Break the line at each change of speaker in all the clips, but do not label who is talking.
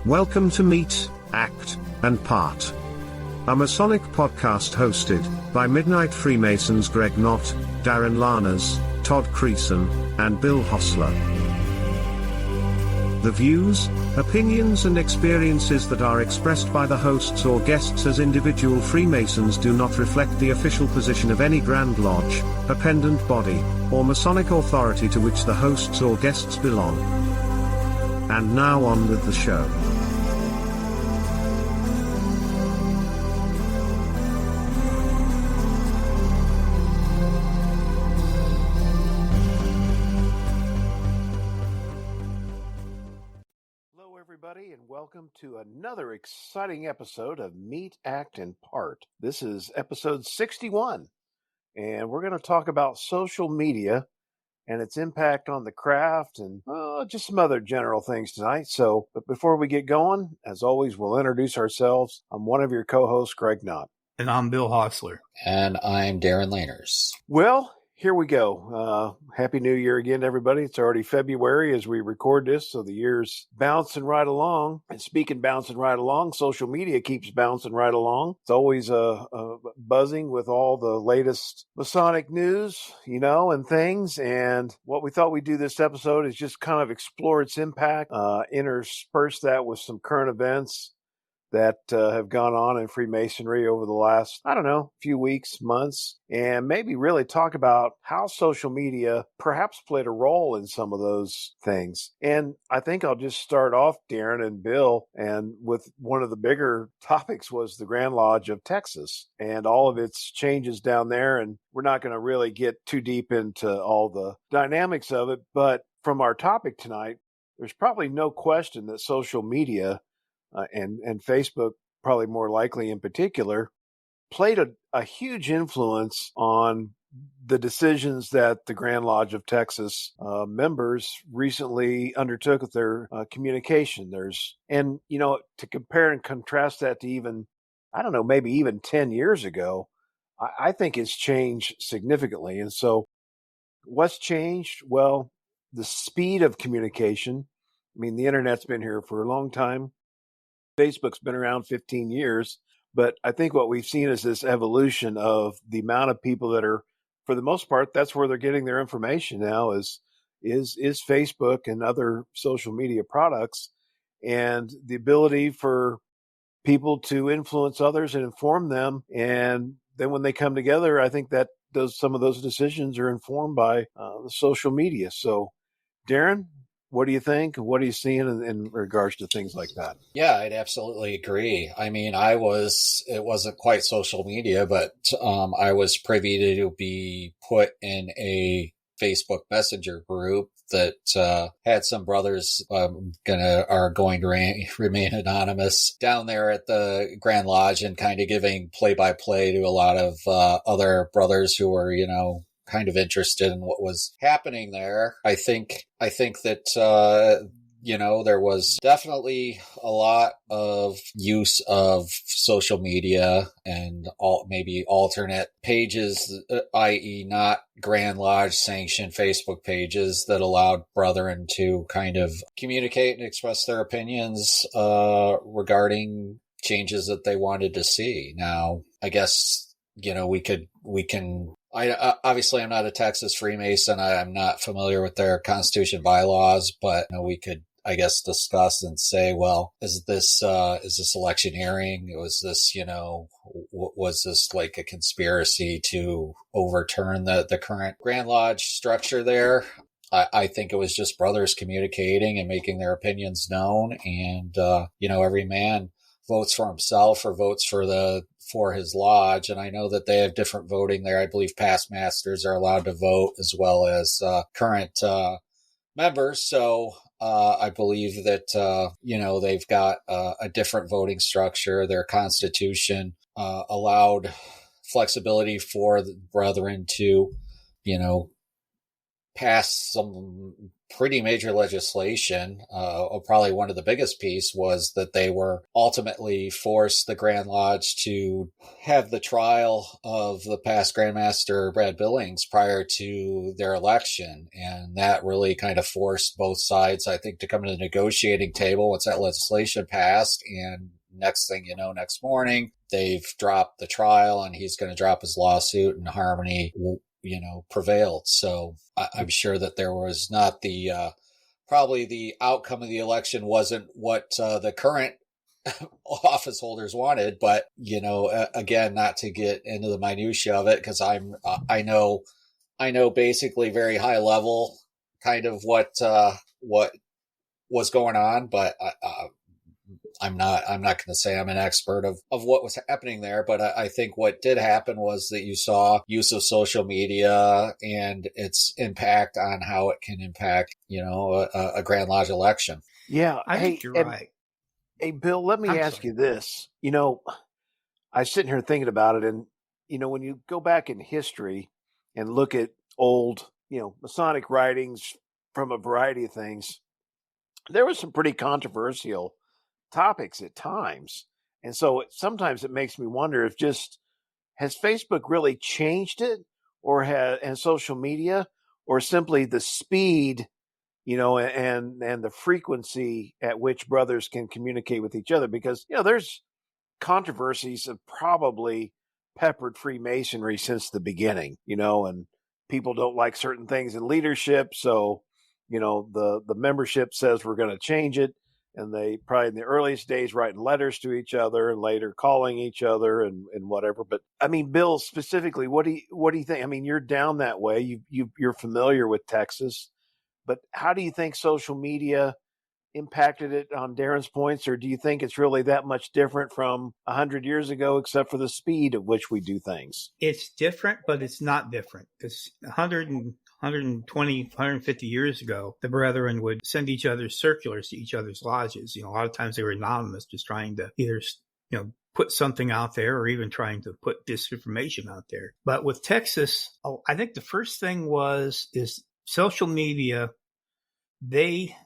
Welcome to Meet, Act, and Part, a Masonic podcast hosted by Midnight Freemasons Greg Knott, Darren Larners, Todd Creason, and Bill Hostler. The views, opinions and experiences that are expressed by the hosts or guests as individual Freemasons do not reflect the official position of any Grand Lodge, appendant body, or Masonic authority to which the hosts or guests belong. And now on with the show.
And welcome to another exciting episode of Meet, Act, and Part. This is episode 61, and we're going to talk about social media and its impact on the craft and just some other general things tonight. But before we get going, as always, we'll introduce ourselves. I'm one of your co-hosts, Greg Knott.
And I'm Bill Hostler.
And I'm Darren Laners.
Well, here we go. Happy New Year again, everybody. It's already February as we record this, so the year's bouncing right along. And speaking bouncing right along, social media keeps bouncing right along. It's always buzzing with all the latest Masonic news, and things. And what we thought we'd do this episode is just kind of explore its impact, intersperse that with some current events that have gone on in Freemasonry over the last, few weeks, months, and maybe really talk about how social media perhaps played a role in some of those things. And I think I'll just start off, Darren and Bill, and with one of the bigger topics was the Grand Lodge of Texas and all of its changes down there. And we're not going to really get too deep into all the dynamics of it, but from our topic tonight, there's probably no question that social media and Facebook, probably more likely in particular, played a huge influence on the decisions that the Grand Lodge of Texas members recently undertook with their communication. To compare and contrast that to even, maybe even 10 years ago, I think it's changed significantly. And so what's changed? Well, the speed of communication. I mean, the internet's been here for a long time. Facebook's been around 15 years, but I think what we've seen is this evolution of the amount of people that are, for the most part, that's where they're getting their information now is Facebook and other social media products, and the ability for people to influence others and inform them. And then when they come together, I think that some of those decisions are informed by the social media. So, Darren, what do you think? What are you seeing in regards to things like that?
Yeah, I'd absolutely agree. I mean, it wasn't quite social media, but I was privy to be put in a Facebook Messenger group that had some brothers are going to remain anonymous down there at the Grand Lodge and kind of giving play-by-play to a lot of other brothers who were, kind of interested in what was happening there. I think that, there was definitely a lot of use of social media and maybe alternate pages, i.e. not Grand Lodge sanctioned Facebook pages that allowed brethren to kind of communicate and express their opinions regarding changes that they wanted to see. Now, I guess, we can obviously I'm not a Texas Freemason. I'm not familiar with their Constitution bylaws, but we could, I guess, discuss and say, well, is this electioneering? Was this like a conspiracy to overturn the current Grand Lodge structure there? I think it was just brothers communicating and making their opinions known. And, every man votes for himself or votes for his lodge. And I know that they have different voting there. I believe past masters are allowed to vote as well as current members. So I believe that, they've got a different voting structure. Their constitution allowed flexibility for the brethren to, passed some pretty major legislation. Probably one of the biggest piece was that they were ultimately forced the Grand Lodge to have the trial of the past Grandmaster Brad Billings prior to their election. And that really kind of forced both sides, I think, to come to the negotiating table once that legislation passed. And next thing you know, next morning, they've dropped the trial and he's going to drop his lawsuit, and Harmony prevailed. So I'm sure that there was not probably the outcome of the election wasn't what the current office holders wanted, but again, not to get into the minutia of it, because I know basically very high level kind of what was going on, but I'm not going to say I'm an expert of what was happening there, but I think what did happen was that you saw use of social media and its impact on how it can impact, a Grand Lodge election.
Yeah.
I think you're right.
Hey, Bill, let me ask you this. I was sitting here thinking about it, and, when you go back in history and look at old, Masonic writings from a variety of things, there was some pretty controversial topics at times. And so sometimes it makes me wonder if has Facebook really changed it, and social media, or simply the speed, and the frequency at which brothers can communicate with each other? Because, there's controversies have probably peppered Freemasonry since the beginning, and people don't like certain things in leadership. So, the membership says we're going to change it. And they probably in the earliest days writing letters to each other and later calling each other and whatever. But I mean, Bill, specifically, what do you think? I mean, you're down that way. You're familiar with Texas, but how do you think social media impacted it on Darren's points? Or do you think it's really that much different from 100 years ago, except for the speed at which we do things?
It's different, but it's not different, because 120, 150 years ago, the brethren would send each other circulars to each other's lodges. A lot of times they were anonymous, just trying to either, put something out there or even trying to put disinformation out there. But with Texas, I think the first thing is social media. They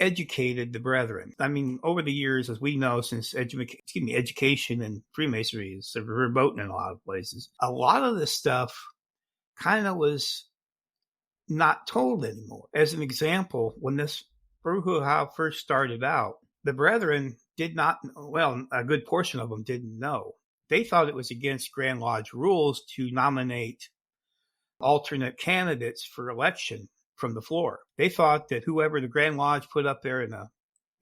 educated the brethren. I mean, over the years, as we know, since education and Freemasonry is verboten in a lot of places, a lot of this stuff kind of was not told anymore. As an example, when this Brouhaha first started out, the brethren did not, a good portion of them didn't know. They thought it was against Grand Lodge rules to nominate alternate candidates for election from the floor. They thought that whoever the Grand Lodge put up there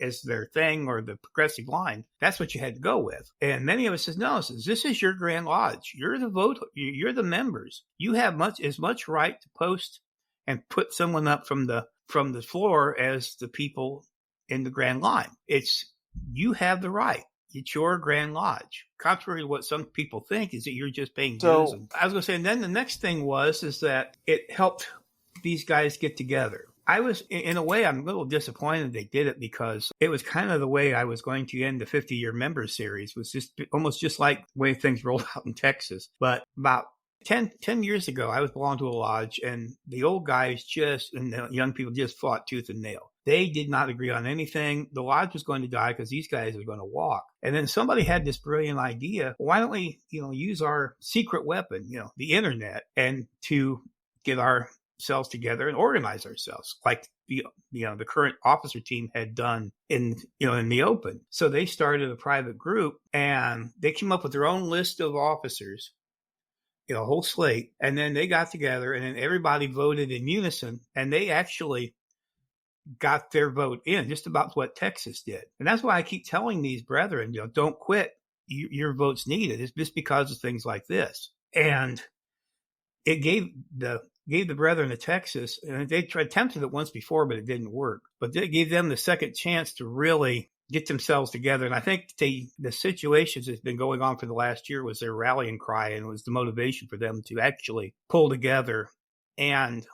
as their thing, or the progressive line, that's what you had to go with. And many of us says, no, this is your Grand Lodge. You're the vote. You're the members. You have as much right to post and put someone up from the floor as the people in the Grand Line. You have the right. It's your Grand Lodge. Contrary to what some people think, is that you're just paying dues. I was going to say, and then the next thing is that it helped these guys get together. In a way, I'm a little disappointed they did it, because it was kind of the way I was going to end the 50-year member series, was just almost just like the way things rolled out in Texas. But about 10 years ago, I was belonging to a lodge, and the old guys and the young people just fought tooth and nail. They did not agree on anything. The lodge was going to die because these guys were going to walk. And then somebody had this brilliant idea. Why don't we, use our secret weapon, the internet, and to get ourselves together and organize ourselves like the current officer team had done in the open. So they started a private group, and they came up with their own list of officers, a whole slate. And then they got together, and then everybody voted in unison, and they actually got their vote in, just about what Texas did. And that's why I keep telling these brethren, don't quit. Your vote's needed. It's just because of things like this. And it gave the brethren of Texas, and they attempted it once before, but it didn't work. But it gave them the second chance to really get themselves together. And I think the situations that's been going on for the last year was their rallying cry, and it was the motivation for them to actually pull together and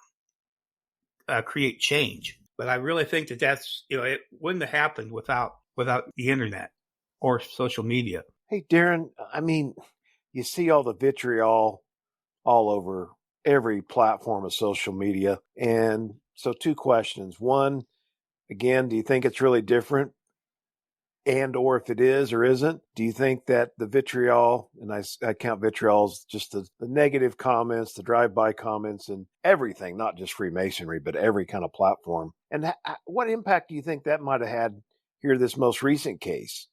create change. But I really think that's, it wouldn't have happened without the internet or social media.
Hey, Darren, I mean, you see all the vitriol all over every platform of social media. And so 2 questions. One, again, do you think it's really different? And or if it is or isn't, do you think that the vitriol, and I count vitriol as just the negative comments, the drive-by comments, and everything, not just Freemasonry, but every kind of platform, and what impact do you think that might have had here, this most recent case?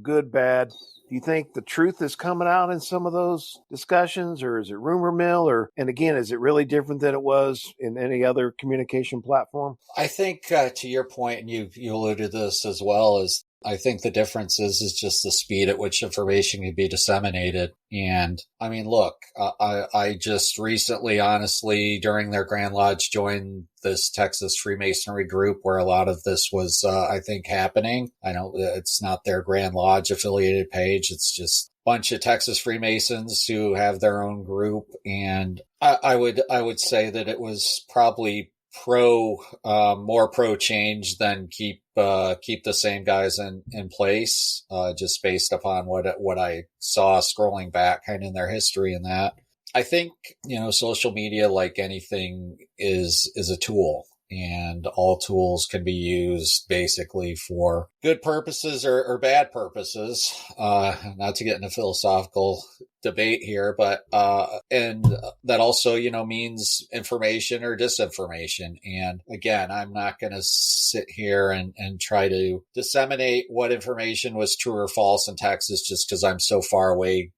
Good, bad. Do you think the truth is coming out in some of those discussions, or is it rumor mill? And again, is it really different than it was in any other communication platform?
I think to your point, and you alluded to this as well, is I think the difference is just the speed at which information can be disseminated. And I mean, look, I just recently, honestly, during their Grand Lodge, joined this Texas Freemasonry group where a lot of this was, I think, happening. I know it's not their Grand Lodge affiliated page. It's just a bunch of Texas Freemasons who have their own group. And I would say that it was probably more pro change than keep the same guys in place, just based upon what I saw scrolling back kind of in their history. And that, I think, social media, like anything, is a tool, and all tools can be used basically for good purposes or bad purposes. Not to get into philosophical debate here, but and that also means information or disinformation. And again, I'm not going to sit here and try to disseminate what information was true or false in Texas just because I'm so far away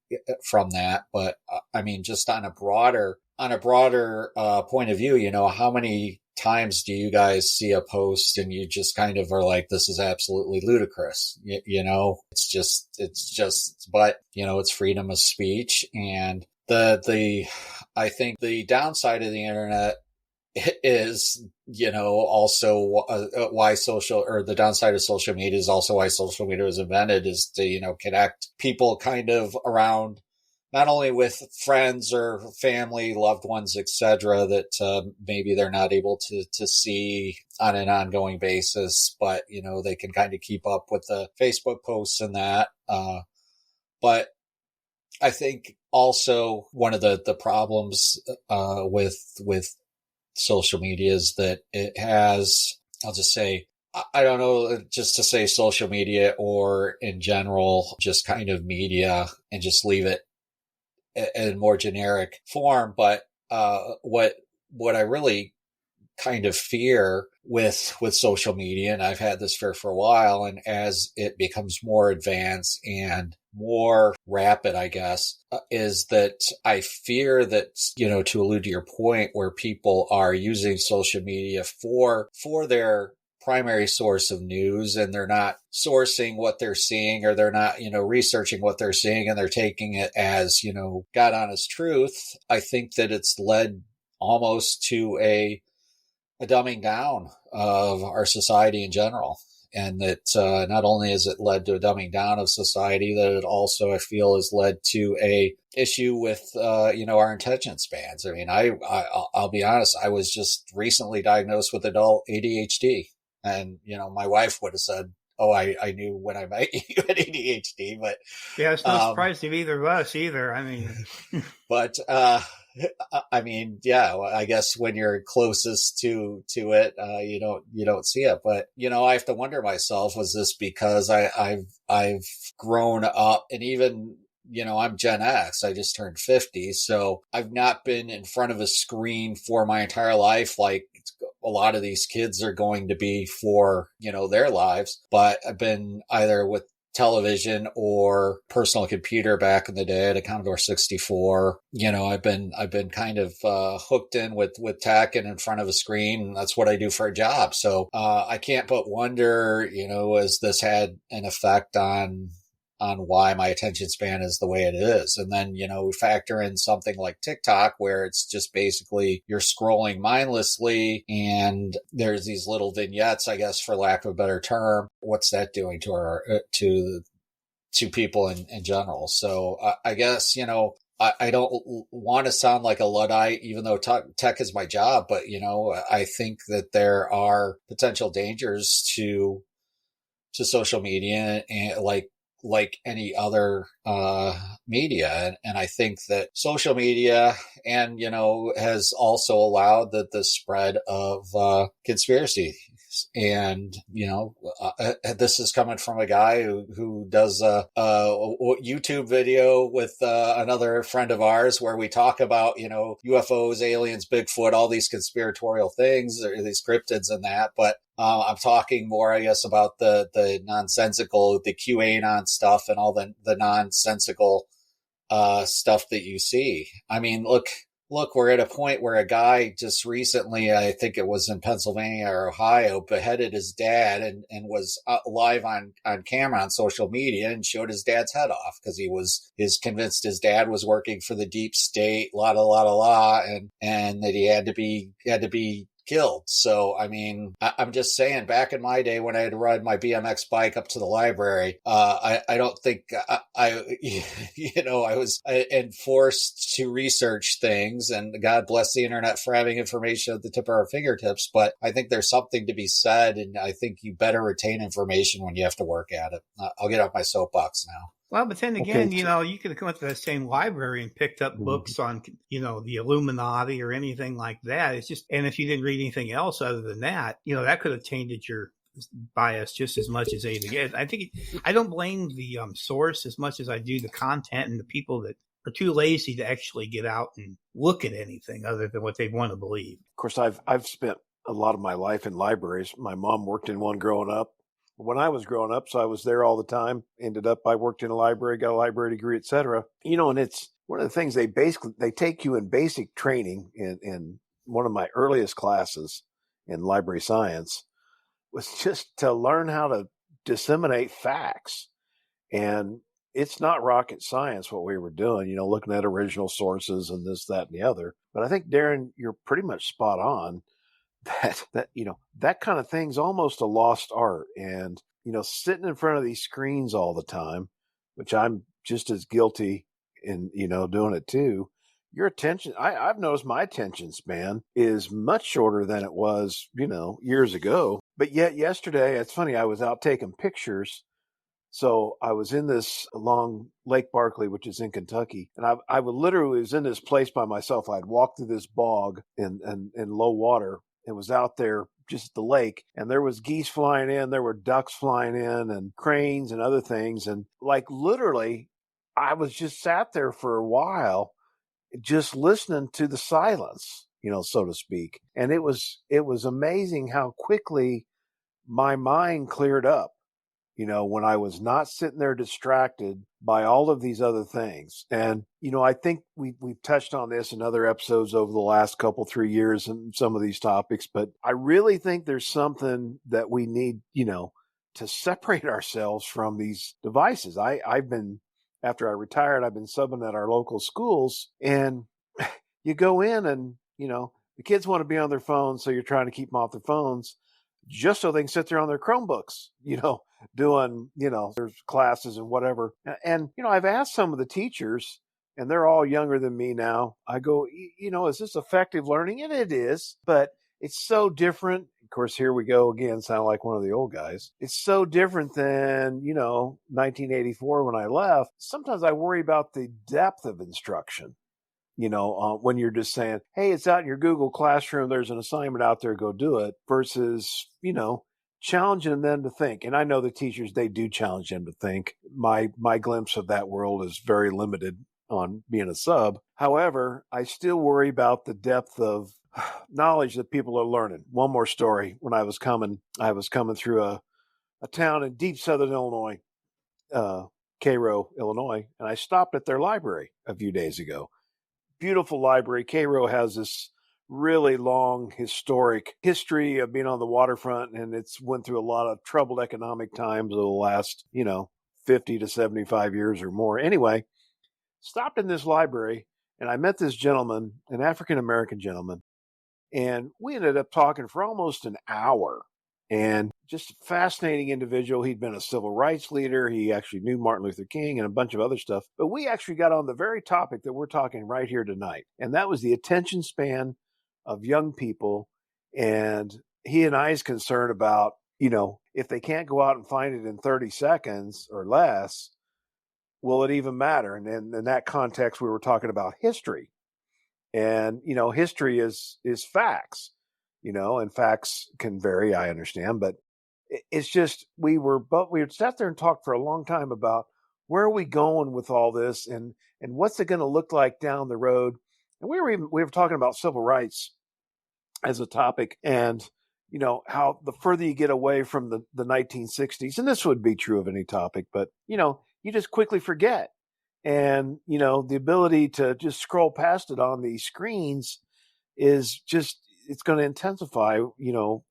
from that. But I mean, just on a broader point of view, how many times do you guys see a post and you just kind of are like, this is absolutely ludicrous? It's just, but it's freedom of speech. And I think the downside of the internet is, also why the downside of social media is also why social media was invented, is to, connect people kind of around, not only with friends or family, loved ones, etc., that maybe they're not able to see on an ongoing basis, but they can kind of keep up with the Facebook posts and that. But I think also one of the problems with social media is that it has, I'll just say, I don't know, just to say social media or in general, just kind of media, and just leave it in more generic form. But what I really kind of fear with social media, and I've had this fear for a while, and as it becomes more advanced and more rapid, I guess, is that I fear that, to allude to your point, where people are using social media for their primary source of news, and they're not sourcing what they're seeing, or they're not, researching what they're seeing, and they're taking it as, God honest truth. I think that it's led almost to a dumbing down of our society in general. And that not only has it led to a dumbing down of society, that it also, I feel, has led to a issue with, our attention spans. I mean, I'll be honest, I was just recently diagnosed with adult ADHD. And, my wife would have said, oh, I knew when I met you had ADHD, but
yeah, it's no surprise to either of us either. I mean,
but, I mean, yeah, I guess when you're closest to it, you don't see it. But, I have to wonder myself, was this because I've grown up, and even, I'm Gen X, I just turned 50. So I've not been in front of a screen for my entire life, like a lot of these kids are going to be for, their lives. But I've been either with television or personal computer back in the day at a Commodore 64. I've been kind of hooked in with tech and in front of a screen, and that's what I do for a job. So I can't but wonder, has this had an effect on why my attention span is the way it is? And then, we factor in something like TikTok, where it's just basically you're scrolling mindlessly, and there's these little vignettes, I guess, for lack of a better term. What's that doing to people in general? So I guess, I don't want to sound like a Luddite, even though tech is my job, but, I think that there are potential dangers to social media, and like any other media. And I think that social media and, has also allowed the spread of conspiracy. And, this is coming from a guy who does a YouTube video with another friend of ours where we talk about, UFOs, aliens, Bigfoot, all these conspiratorial things, or these cryptids and that. But I'm talking more, I guess, about the nonsensical, the QAnon stuff and all the nonsensical stuff that you see. I mean, look, we're at a point where a guy just recently, I think it was in Pennsylvania or Ohio, beheaded his dad and was live on camera on social media and showed his dad's head off because he was convinced his dad was working for the deep state, and that he had to be killed. So, I mean, I'm just saying, back in my day when I had to ride my BMX bike up to the library, I don't think I was enforced to research things, and God bless the internet for having information at the tip of our fingertips. But I think there's something to be said, and I think you better retain information when you have to work at it. I'll get off my soapbox now.
Well, but then again, you could have come to that same library and picked up books on, the Illuminati or anything like that. It's just, and if you didn't read anything else other than that, that could have tainted your bias just as much as anything else. I don't blame the source as much as I do the content and the people that are too lazy to actually get out and look at anything other than what they want to believe.
Of course, I've spent a lot of my life in libraries. My mom worked in one growing up. When I was growing up, so I was there all the time. I worked in a library, got a library degree, etc. And it's one of the things they take you in basic training in one of my earliest classes in library science was just to learn how to disseminate facts. And it's not rocket science what we were doing, looking at original sources and this, that, and the other. But I think, Darren, you're pretty much spot on. That kind of thing's almost a lost art. And, sitting in front of these screens all the time, which I'm just as guilty in, doing it too, your attention, I've noticed my attention span is much shorter than it was, years ago. But yet yesterday, it's funny, I was out taking pictures. So I was in this along Lake Barkley, which is in Kentucky, and I literally was in this place by myself. I'd walked through this bog in low water. It was out there just at the lake, and there was geese flying in, there were ducks flying in, and cranes and other things. And like literally, I was just sat there for a while, just listening to the silence, so to speak. And it was amazing how quickly my mind cleared up, when I was not sitting there distracted by all of these other things. And, I think we've touched on this in other episodes over the last 3 years and some of these topics, but I really think there's something that we need, to separate ourselves from these devices. After I retired, I've been subbing at our local schools, and you go in and, the kids want to be on their phones. So you're trying to keep them off their phones just so they can sit there on their Chromebooks, doing, their classes and whatever. And, I've asked some of the teachers, and they're all younger than me now. I go, is this effective learning? And it is, but it's so different. Of course, here we go again, sound like one of the old guys. It's so different than, 1984 when I left. Sometimes I worry about the depth of instruction. When you're just saying, hey, it's out in your Google Classroom, there's an assignment out there, go do it, versus, challenging them to think. And I know the teachers, they do challenge them to think. My glimpse of that world is very limited on being a sub. However, I still worry about the depth of knowledge that people are learning. One more story. When I was coming through a town in deep southern Illinois, Cairo, Illinois, and I stopped at their library a few days ago. Beautiful library. Cairo has this really long historic history of being on the waterfront, and it's went through a lot of troubled economic times over the last, 50 to 75 years or more. Anyway, stopped in this library, and I met this gentleman, an African-American gentleman, and we ended up talking for almost an hour. And just a fascinating individual. He'd been a civil rights leader. He actually knew Martin Luther King and a bunch of other stuff. But we actually got on the very topic that we're talking right here tonight. And that was the attention span of young people. And he and I's concern about, if they can't go out and find it in 30 seconds or less, will it even matter? And in that context, we were talking about history. And, history is facts, and facts can vary, I understand, but it's just, we sat there and talked for a long time about where are we going with all this and what's it going to look like down the road. And we were talking about civil rights as a topic, and how the further you get away from the 1960s, and this would be true of any topic, but you just quickly forget. And the ability to just scroll past it on these screens is just, it's going to intensify,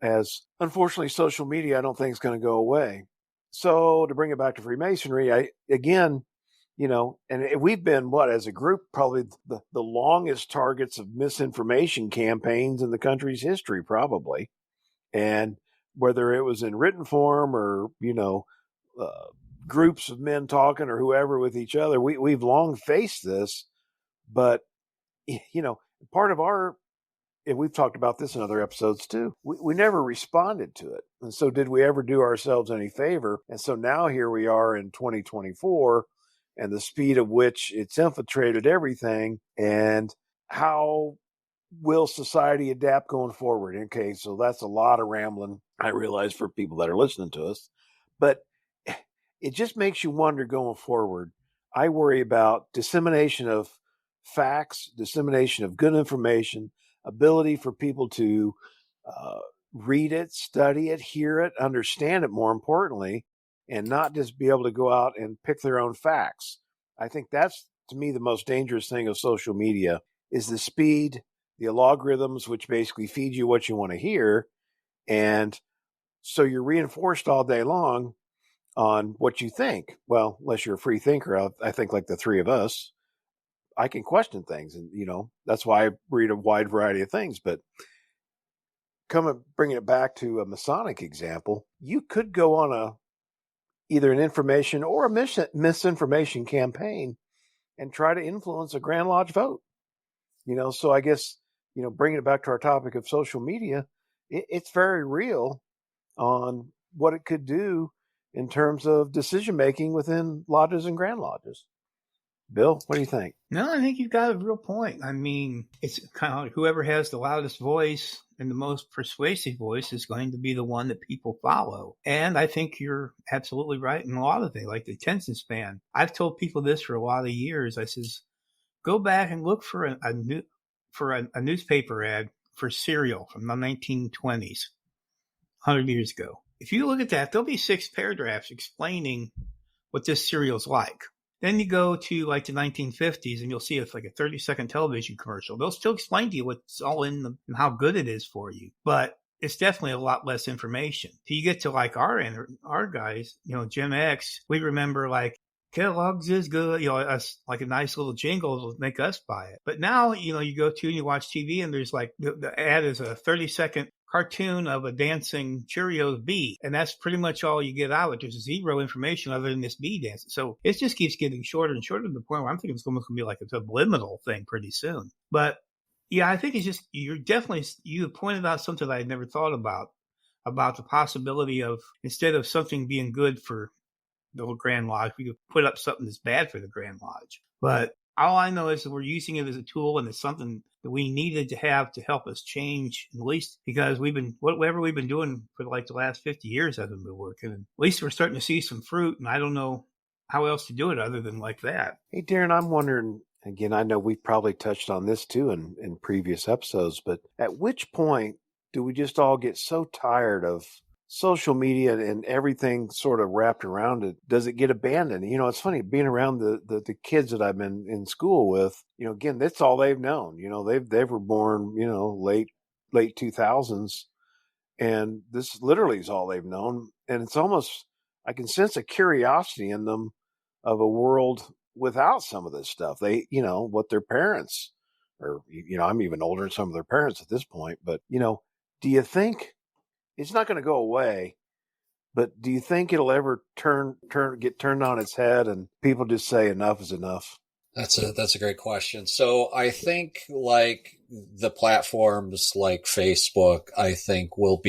as unfortunately social media I don't think is going to go away. So to bring it back to Freemasonry, and we've been, as a group, probably the longest targets of misinformation campaigns in the country's history, probably. And whether it was in written form or, groups of men talking or whoever with each other, we've long faced this. But, part of and we've talked about this in other episodes too, we never responded to it. And so did we ever do ourselves any favor? And so now here we are in 2024, and the speed of which it's infiltrated everything, and how will society adapt going forward? Okay, so that's a lot of rambling, I realize, for people that are listening to us, but it just makes you wonder going forward. I worry about dissemination of facts, dissemination of good information, ability for people to read it, study it, hear it, understand it, more importantly, and not just be able to go out and pick their own facts. I think that's, to me, the most dangerous thing of social media is the speed, the algorithms, which basically feed you what you want to hear. And so you're reinforced all day long on what you think. Well, unless you're a free thinker, I think like the three of us, I can question things. And, that's why I read a wide variety of things. But bringing it back to a Masonic example, you could go on either an information or a misinformation campaign and try to influence a Grand Lodge vote. So I guess, bringing it back to our topic of social media, it's very real on what it could do in terms of decision-making within lodges and Grand Lodges. Bill, what do you think?
No, I think you've got a real point. I mean, it's kind of like whoever has the loudest voice and the most persuasive voice is going to be the one that people follow. And I think you're absolutely right in a lot of things, like the attention span. I've told people this for a lot of years. I says, go back and look for a newspaper ad for cereal from the 1920s, 100 years ago. If you look at that, there'll be 6 paragraphs explaining what this cereal's like. Then you go to like the 1950s and you'll see it's like a 30-second television commercial. They'll still explain to you what's all in them and how good it is for you. But it's definitely a lot less information. Till you get to like our guys, Gen X, we remember like Kellogg's is good, us like a nice little jingle will make us buy it. But now, you go to and you watch TV and there's like the ad is a 30-second cartoon of a dancing Cheerios bee. And that's pretty much all you get out of it. There's zero information other than this bee dancing. So it just keeps getting shorter and shorter to the point where I'm thinking it's almost going to be like a subliminal thing pretty soon. But yeah, I think it's just, you pointed out something that I had never thought about the possibility of, instead of something being good for the Grand Lodge, we could put up something that's bad for the Grand Lodge. But all I know is that we're using it as a tool, and it's something that we needed to have to help us change, at least because whatever we've been doing for like the last 50 years hasn't been working. And at least we're starting to see some fruit, and I don't know how else to do it other than like that.
Hey, Darren, I'm wondering, again, I know we've probably touched on this too in previous episodes, but at which point do we just all get so tired of social media and everything sort of wrapped around it? Does it get abandoned? It's funny being around the kids that I've been in school with, again, that's all they've known. They were born, late 2000s, and this literally is all they've known. And it's almost, I can sense a curiosity in them of a world without some of this stuff. They, what their parents, or, I'm even older than some of their parents at this point, but, do you think it's not going to go away, but do you think it'll ever get turned on its head and people just say enough is enough?
That's a great question. So I think like the platforms like Facebook, I think will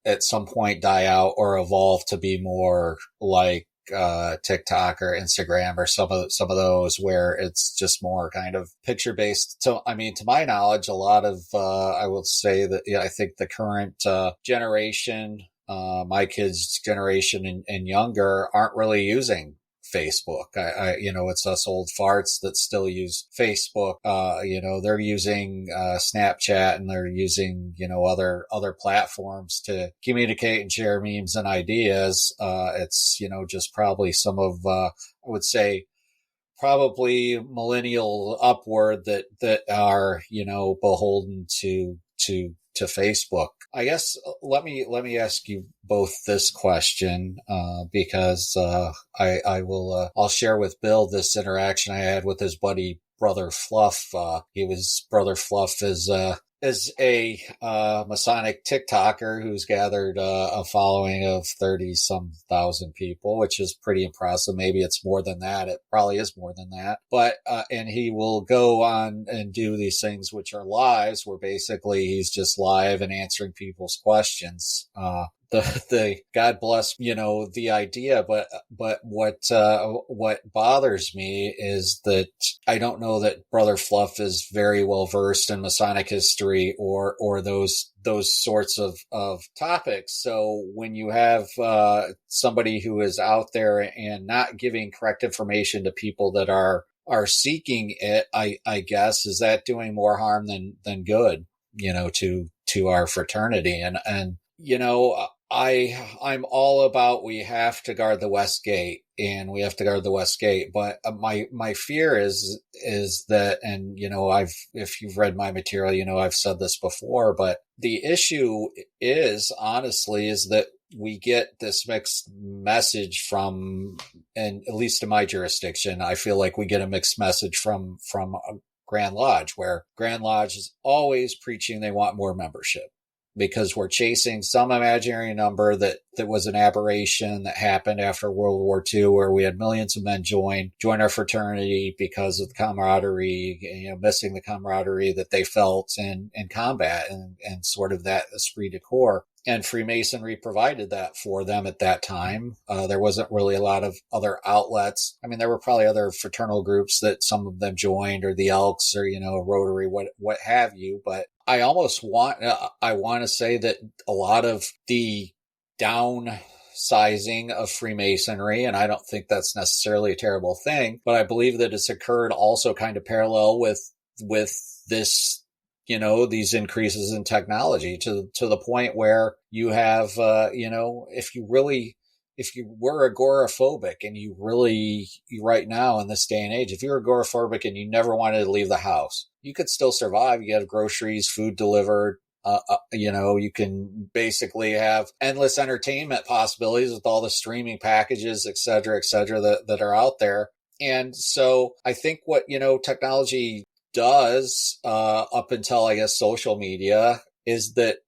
at some point die out or evolve to be more like TikTok or Instagram or some of those where it's just more kind of picture based. So, I mean, to my knowledge, a lot of, I would say that, I think the current, generation, my kids' generation and younger aren't really using Facebook. It's us old farts that still use Facebook. They're using Snapchat, and they're using, other platforms to communicate and share memes and ideas. It's, just probably some of, I would say, probably millennial upward that are, beholden to Facebook. I guess let me ask you both this question, because I'll share with Bill this interaction I had with his buddy Brother Fluff. Brother Fluff is a Masonic TikToker who's gathered a following of 30-some thousand people, which is pretty impressive. Maybe it's more than that. It probably is more than that. But and he will go on and do these things which are lives, where basically he's just live and answering people's questions. The God bless, the idea, but what bothers me is that I don't know that Brother Fluff is very well versed in Masonic history or those sorts of topics. So when you have somebody who is out there and not giving correct information to people that are seeking it, I guess, is that doing more harm than good, to our fraternity? And I'm all about, we have to guard the West Gate, and we have to guard the West Gate. But my fear is that, and, if you've read my material, I've said this before, but the issue is that we get this mixed message from, and at least in my jurisdiction, I feel like we get a mixed message from Grand Lodge, where Grand Lodge is always preaching they want more membership, because we're chasing some imaginary number that was an aberration that happened after World War II, where we had millions of men join our fraternity because of the camaraderie, missing the camaraderie that they felt in combat and sort of that esprit de corps. And Freemasonry provided that for them at that time. There wasn't really a lot of other outlets. I mean, there were probably other fraternal groups that some of them joined, or the Elks, or, Rotary, what have you. But I almost want to say that a lot of the downsizing of Freemasonry, and I don't think that's necessarily a terrible thing, but I believe that it's occurred also kind of parallel with this, these increases in technology to the point where you have, if you were agoraphobic and you right now in this day and age, if you're agoraphobic and you never wanted to leave the house, you could still survive. You have groceries, food delivered. You can basically have endless entertainment possibilities with all the streaming packages, et cetera, that are out there. And so I think what, technology does, up until, I guess, social media, is that,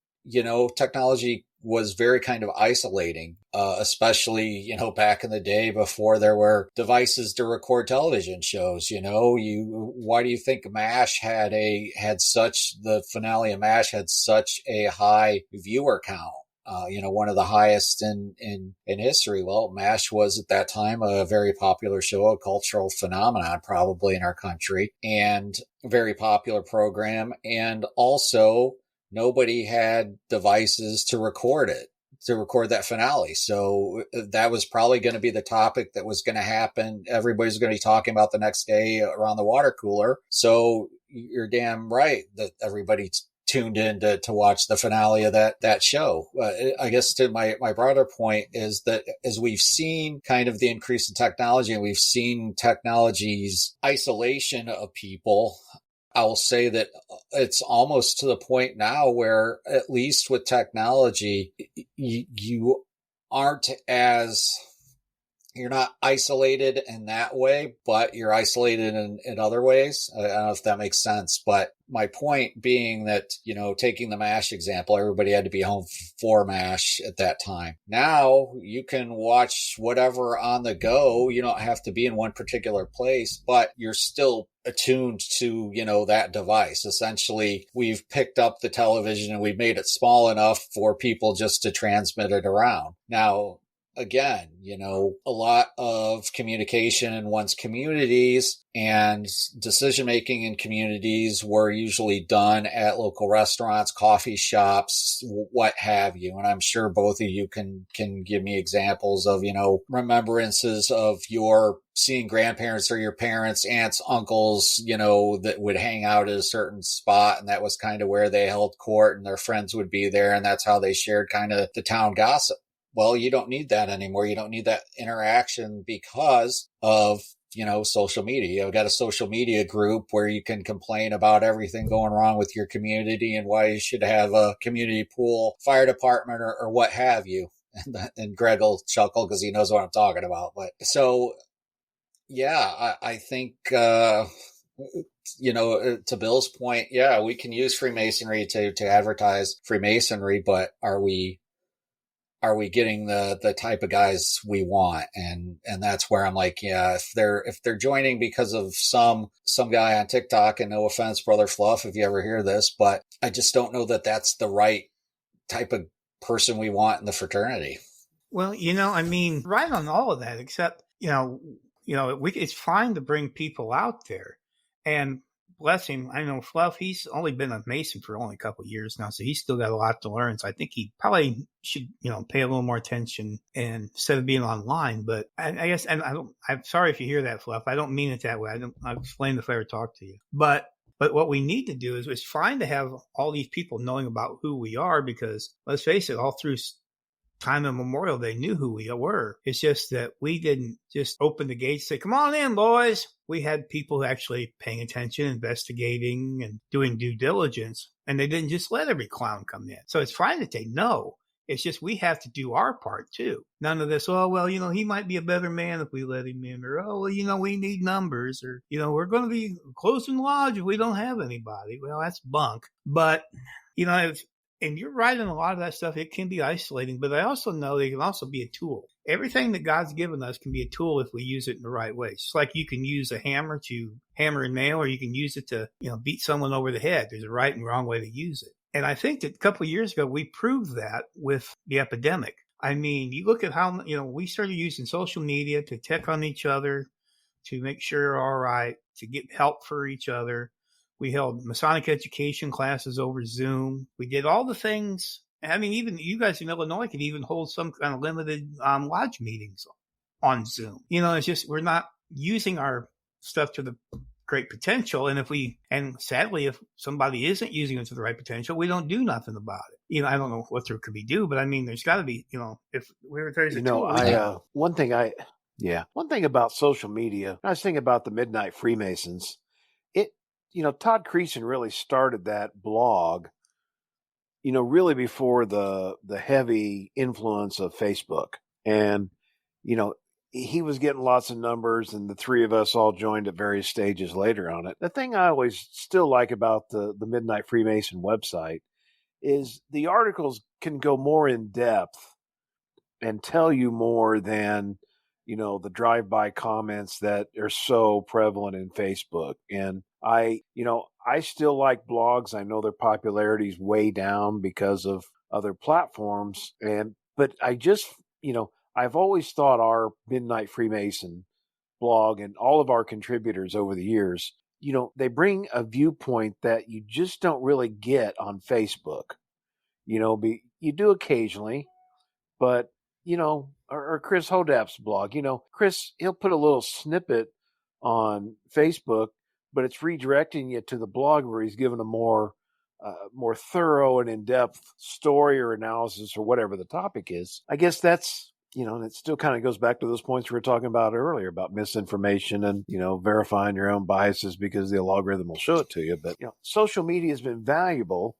technology was very kind of isolating, especially, back in the day before there were devices to record television shows. Why do you think the finale of MASH had such a high viewer count? One of the highest in history. Well, MASH was at that time a very popular show, a cultural phenomenon probably in our country, and a very popular program. And also, nobody had devices to record that finale. So that was probably going to be the topic that was going to happen. Everybody's going to be talking about the next day around the water cooler. So you're damn right that everybody tuned in to watch the finale of that show. I guess to my broader point is that as we've seen kind of the increase in technology, and we've seen technology's isolation of people, I will say that it's almost to the point now where, at least with technology, you aren't you're not isolated in that way, but you're isolated in other ways. I don't know if that makes sense, but my point being that, taking the MASH example, everybody had to be home for MASH at that time. Now you can watch whatever on the go. You don't have to be in one particular place, but you're still attuned to, that device. Essentially, we've picked up the television and we've made it small enough for people just to transmit it around. Now, again, a lot of communication in one's communities and decision making in communities were usually done at local restaurants, coffee shops, what have you. And I'm sure both of you can give me examples of, remembrances of your seeing grandparents or your parents, aunts, uncles, that would hang out at a certain spot. And that was kind of where they held court and their friends would be there. And that's how they shared kind of the town gossip. Well, you don't need that anymore. You don't need that interaction because of, social media. You've got a social media group where you can complain about everything going wrong with your community and why you should have a community pool, fire department, or what have you. And Greg will chuckle because he knows what I'm talking about. But so, yeah, I think, to Bill's point, yeah, we can use Freemasonry to advertise Freemasonry, but are we getting the type of guys we want? And that's where I'm like, yeah, if they're joining because of some guy on TikTok, and no offense, Brother Fluff, if you ever hear this, but I just don't know that that's the right type of person we want in the fraternity.
Well, right on all of that, except, it's fine to bring people out there, and bless him. I know Fluff, he's only been a Mason for only a couple of years now, so he's still got a lot to learn. So I think he probably should, pay a little more attention and instead of being online. But I guess, and I'm sorry if you hear that, Fluff. I don't mean it that way. I'll explain if I ever talk to you. But what we need to do is it's fine to have all these people knowing about who we are, because let's face it, all through time immemorial, they knew who we were. It's just that we didn't just open the gates and say, come on in, boys. We had people actually paying attention, investigating, and doing due diligence. And they didn't just let every clown come in. So it's fine that they know. It's just we have to do our part too. None of this, he might be a better man if we let him in. Or, we need numbers. Or, we're going to be closing the lodge if we don't have anybody. Well, that's bunk. But, and you're right in a lot of that stuff. It can be isolating, but I also know they can also be a tool. Everything that God's given us can be a tool if we use it in the right way. Just like you can use a hammer to hammer and nail, or you can use it to, beat someone over the head. There's a right and wrong way to use it. And I think that a couple of years ago, we proved that with the epidemic. I mean, you look at how, we started using social media to check on each other, to make sure we're all right, to get help for each other. We held Masonic education classes over Zoom. We did all the things. I mean, even you guys in Illinois could even hold some kind of limited lodge meetings on Zoom. It's just we're not using our stuff to the great potential. And sadly, if somebody isn't using it to the right potential, we don't do nothing about it. I don't know what there could be do, but I mean, there's got to be, if there's a tool.
One thing about social media, I was thinking about the Midnight Freemasons. Todd Creason really started that blog, really before the heavy influence of Facebook. And, he was getting lots of numbers, and the three of us all joined at various stages later on it. The thing I always still like about the Midnight Freemason website is the articles can go more in depth and tell you more than, the drive-by comments that are so prevalent in Facebook. And I still like blogs. I know their popularity is way down because of other platforms. But I just, I've always thought our Midnight Freemason blog and all of our contributors over the years, they bring a viewpoint that you just don't really get on Facebook. You do occasionally, but, or Chris Hodap's blog, Chris, he'll put a little snippet on Facebook, but it's redirecting you to the blog where he's given a more thorough and in-depth story or analysis or whatever the topic is. I guess that's, and it still kind of goes back to those points we were talking about earlier about misinformation and, verifying your own biases because the algorithm will show it to you. But, social media has been valuable.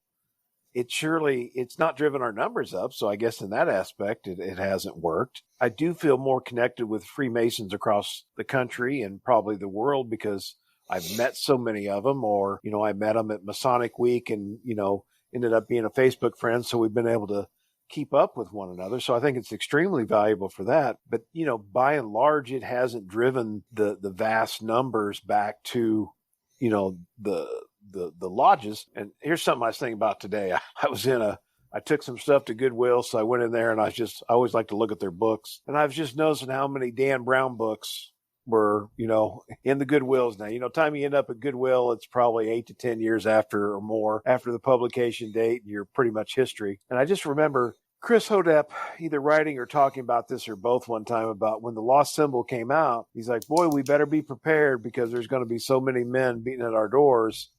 It's not driven our numbers up. So I guess in that aspect, it hasn't worked. I do feel more connected with Freemasons across the country and probably the world because I've met so many of them, or, I met them at Masonic Week and, ended up being a Facebook friend. So we've been able to keep up with one another. So I think it's extremely valuable for that. But, by and large, it hasn't driven the vast numbers back to, the lodges. And here's something I was thinking about today. I was in a I took some stuff to Goodwill, so I went in there and I always like to look at their books. And I was just noticing how many Dan Brown books were, in the Goodwills now. Time you end up at Goodwill, it's probably 8 to 10 years after or more after the publication date, and you're pretty much history. And I just remember Chris Hodep either writing or talking about this or both one time about when the Lost Symbol came out. He's like, boy, we better be prepared because there's going to be so many men beating at our doors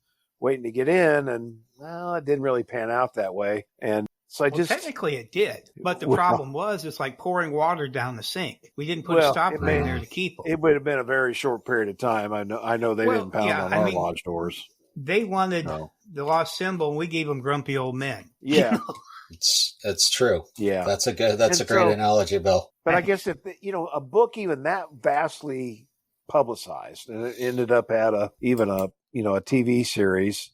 waiting to get in. And well, it didn't really pan out that way. And so
technically it did. But the problem was it's like pouring water down the sink. We didn't put a stopper in there to keep them.
It would have been a very short period of time. I know they didn't pound on our lodge doors.
They wanted the Lost Symbol, and we gave them grumpy old men.
Yeah.
It's true.
Yeah.
That's a great analogy, Bill.
But I guess if a book even that vastly publicized, and it ended up at a TV series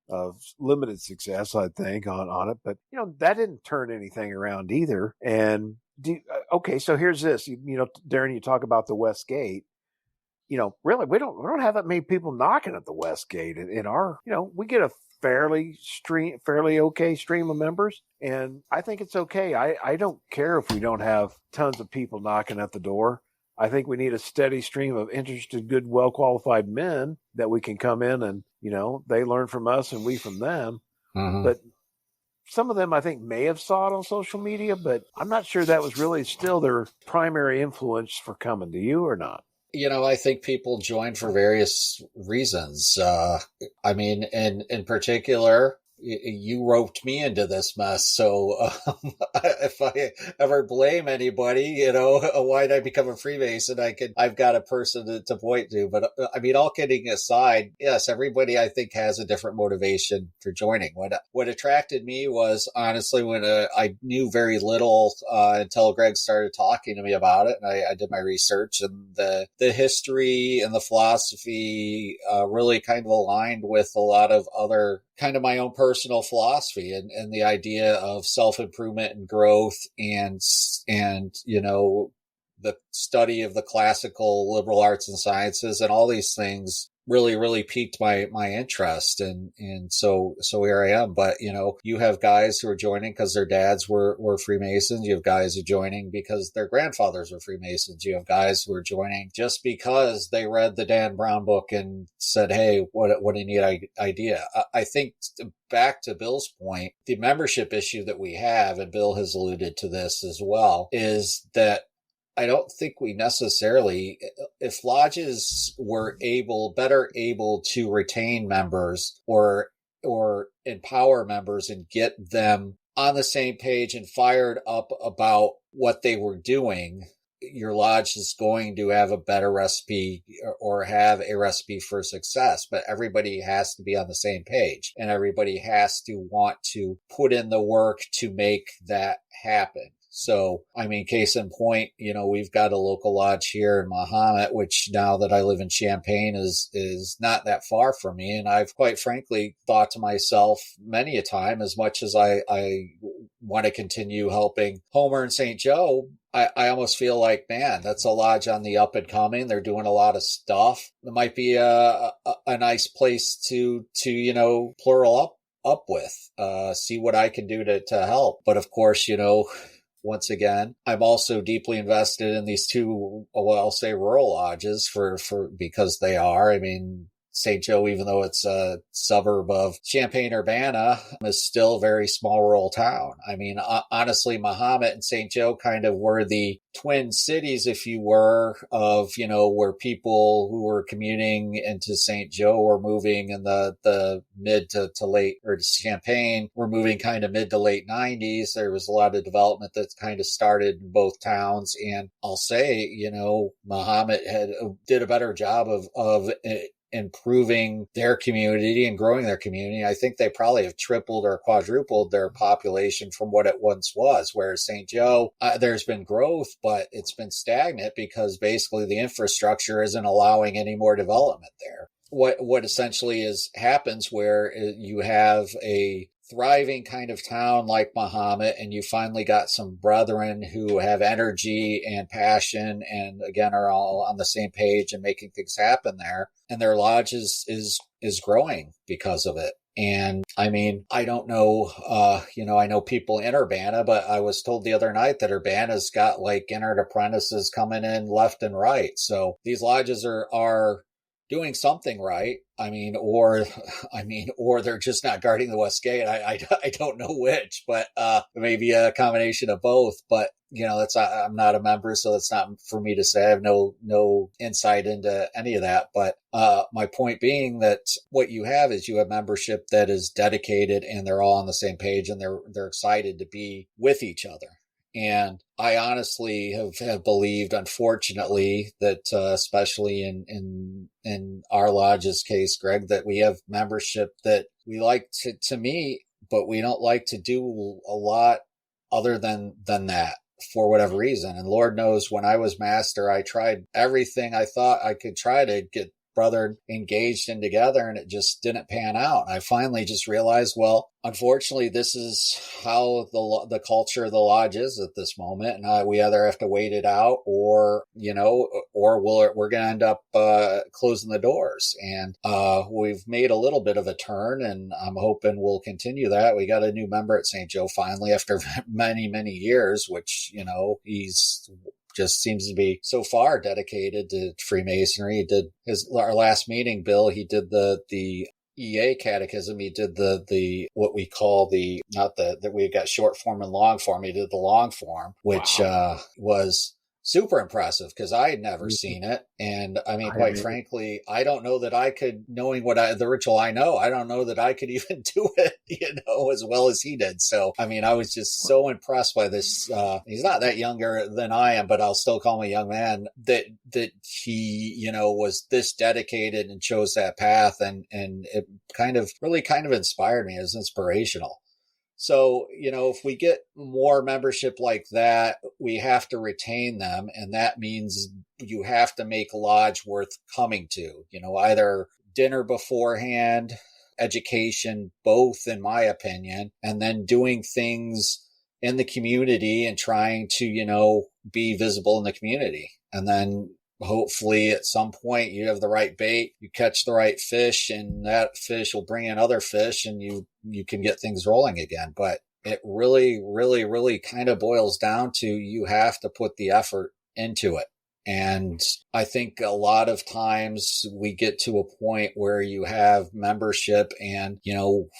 of limited success, I think, on it. But that didn't turn anything around either. And so here's this. Darren, you talk about the West Gate. Really, we don't have that many people knocking at the West Gate in our. We get a fairly okay stream of members, and I think it's okay. I don't care if we don't have tons of people knocking at the door. I think we need a steady stream of interested, good, well-qualified men that we can come in and, they learn from us and we from them. Mm-hmm. But some of them, I think, may have saw it on social media, but I'm not sure that was really still their primary influence for coming to you or not.
I think people join for various reasons. In particular, you roped me into this mess. So if I ever blame anybody, why'd I become a Freemason? I've got a person to point to. But all kidding aside, yes, everybody I think has a different motivation for joining. What attracted me was honestly when I knew very little until Greg started talking to me about it, and I did my research, and the history and the philosophy really kind of aligned with a lot of other kind of my own personal philosophy and the idea of self-improvement and growth and the study of the classical liberal arts and sciences and all these things really, really piqued my interest. And so here I am. But, you have guys who are joining because their dads were Freemasons. You have guys who are joining because their grandfathers were Freemasons. You have guys who are joining just because they read the Dan Brown book and said, hey, what a neat idea. I think back to Bill's point, the membership issue that we have, and Bill has alluded to this as well, is that I don't think we necessarily, if lodges were better able to retain members or empower members and get them on the same page and fired up about what they were doing, your lodge is going to have a better recipe or have a recipe for success. But everybody has to be on the same page, and everybody has to want to put in the work to make that happen. So, case in point, we've got a local lodge here in Mahomet, which now that I live in Champaign is not that far from me. And I've quite frankly thought to myself many a time, as much as I want to continue helping Homer and St. Joe, I almost feel like, man, that's a lodge on the up and coming. They're doing a lot of stuff. It might be a nice place to plural up with, see what I can do to help. But of course, once again, I'm also deeply invested in these two, I'll say rural lodges because they are. St. Joe, even though it's a suburb of Champaign-Urbana, is still a very small rural town. Honestly, Mahomet and St. Joe kind of were the twin cities, if you were, of, where people who were commuting into St. Joe were moving in the mid to late, or to Champaign, were moving kind of mid to late 90s. There was a lot of development that kind of started in both towns. And I'll say, Mahomet did a better job of improving their community and growing their community. I think they probably have tripled or quadrupled their population from what it once was. Whereas St. Joe, there's been growth, but it's been stagnant because basically the infrastructure isn't allowing any more development there. What essentially happens where you have a thriving kind of town like Mahomet, and you finally got some brethren who have energy and passion and again are all on the same page and making things happen there, and their lodge is growing because of it. And I mean, I don't know, I know people in Urbana, but I was told the other night that Urbana's got like entered apprentices coming in left and right. So these lodges are doing something right. Or they're just not guarding the West Gate. I don't know which, but maybe a combination of both. But I'm not a member, so that's not for me to say. I have no insight into any of that. But my point being that what you have is you have membership that is dedicated, and they're all on the same page, and they're excited to be with each other. And I honestly have believed, unfortunately, that especially in our lodge's case, Greg, that we have membership that we like to meet, but we don't like to do a lot other than that for whatever reason. And Lord knows, when I was master, I tried everything I thought I could try to get brother engaged and together, and it just didn't pan out. And I finally just realized, well, unfortunately, this is how the culture of the lodge is at this moment, and we either have to wait it out, or we're going to end up closing the doors. And we've made a little bit of a turn, and I'm hoping we'll continue that. We got a new member at St. Joe finally after many years, which he's just seems to be so far dedicated to Freemasonry. He did our last meeting, Bill, he did the EA catechism. He did the what we call that we got short form and long form. He did the long form, which was super impressive because I had never seen it. And quite frankly, I don't know that I could, knowing the ritual I know, I don't know that I could even do it, as well as he did. So, I was just so impressed by this. He's not that younger than I am, but I'll still call him a young man, that he, was this dedicated and chose that path. And it really inspired me. It was inspirational. So, if we get more membership like that, we have to retain them. And that means you have to make lodge worth coming to, either dinner beforehand, education, both, in my opinion, and then doing things in the community and trying to, be visible in the community. And then hopefully at some point you have the right bait, you catch the right fish, and that fish will bring in other fish, and you can get things rolling again. But it really kind of boils down to, you have to put the effort into it. And I think a lot of times we get to a point where you have membership and,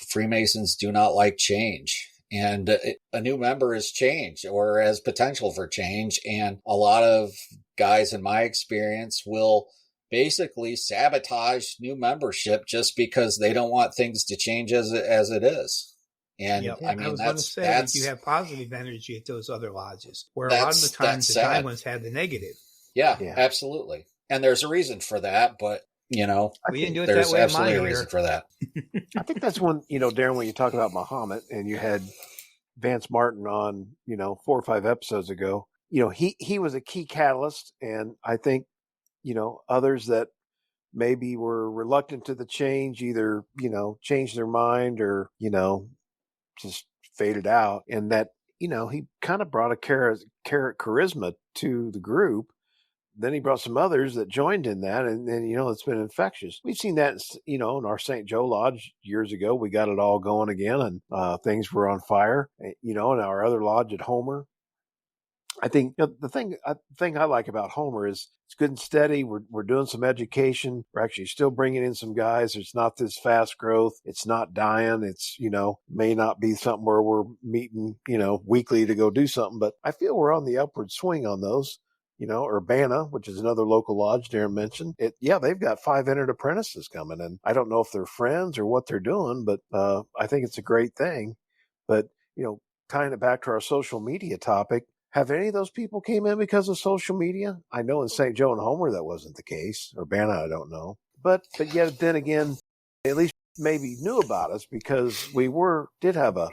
Freemasons do not like change. And a new member is change, or has potential for change. And a lot of guys, in my experience, will basically sabotage new membership just because they don't want things to change as it is. And
I was going to say that you have positive energy at those other lodges, where a lot of the times the Thai ones had the negative.
Yeah, absolutely. And there's a reason for that, but we
didn't do it
there's
that way
absolutely a reason for that.
I think that's when, Darren, when you talk about Muhammad, and you had Vance Martin on, 4 or 5 episodes ago, he was a key catalyst. And I think, others that maybe were reluctant to the change, either, changed their mind, or, just faded out. And that, he kind of brought a charisma to the group. Then he brought some others that joined in that, and then, it's been infectious. We've seen that, in our St. Joe Lodge years ago. We got it all going again, and things were on fire, in our other lodge at Homer. I think the thing I like about Homer is it's good and steady. We're doing some education. We're actually still bringing in some guys. It's not this fast growth. It's not dying. It's, may not be something where we're meeting, weekly to go do something, but I feel we're on the upward swing on those. Urbana, which is another local lodge Darren mentioned, they've got 5 entered apprentices coming, and I don't know if they're friends or what they're doing, but I think it's a great thing. But, tying it back to our social media topic, have any of those people came in because of social media? I know in St. Joe and Homer that wasn't the case. Urbana, I don't know. But yet then again, at least maybe knew about us because we did have a